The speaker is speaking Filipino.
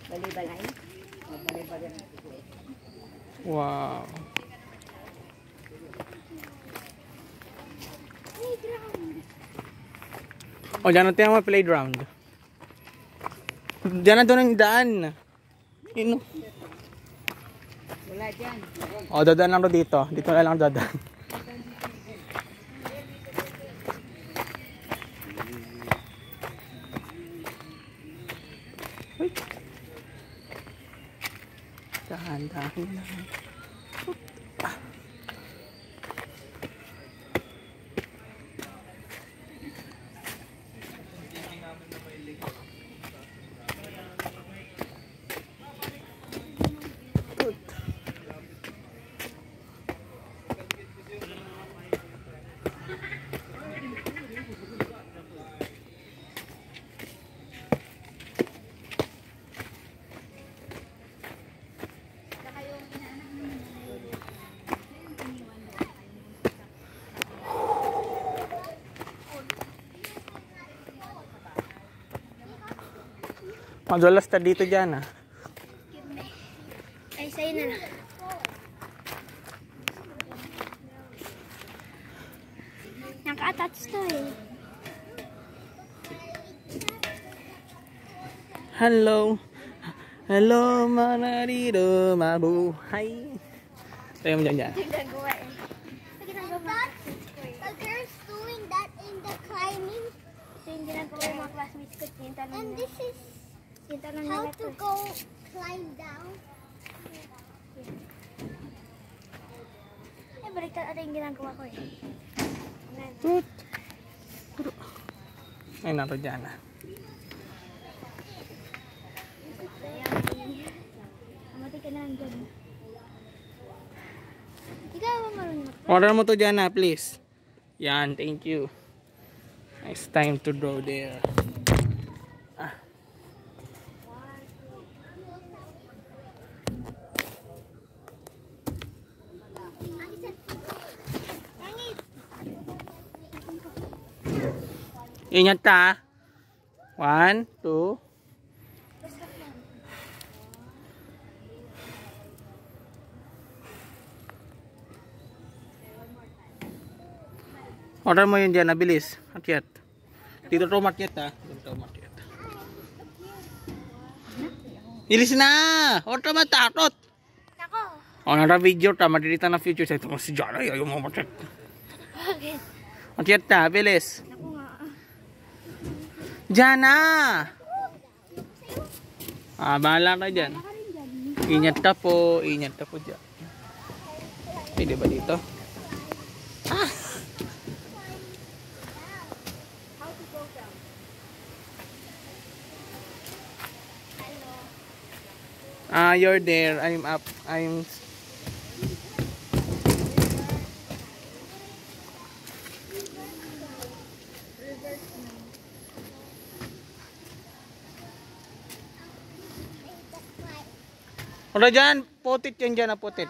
Balay-balay. Wow. O, dyan natin ang playground. Dyan na doon ang daan. Yun. Wala dyan. O, dadaan lang dito. Dito na lang dadaan. Uy. Dahan-dahan lang. Madulas ta dito dyan, ah. Ay, sa'yo na lang. Naka-attach to eh. Hello. Hello, manarito, mabuhay. Tayo mo dyan dyan. Ginagawa eh. Ginagawa. The girls doing that in the climbing. Ito yung ginagawa yung mga classmates ko. And this is how to go climb down. Eh, baliktad ito yung ginagawa ko eh. Tut. Ay, nato dyan, ah. Amati ka na lang dyan. Ikaw ba marunong? Order mo to dyan, ah, please. Yan, thank you. It's time to draw there. Ah. Ingat ka. 1, 2. Order mo yun dyan, nabilis. Matyat. Dito to matyat, ha. Dito to matyat. Ilis na! Order mo tatot. Nako! O, nara video ta. Madirita na future. Sa ito mo si Jana. Ayaw mo matyat. Bakit? Matyat ta, bilis. Naku nga. Jana! Ah, bahala ka dyan. Ingat ka po. Ingat ka po dyan. Pwede ba dito? Ah! You're there. I'm up. Wala dyan. Putit yan dyan. Putit.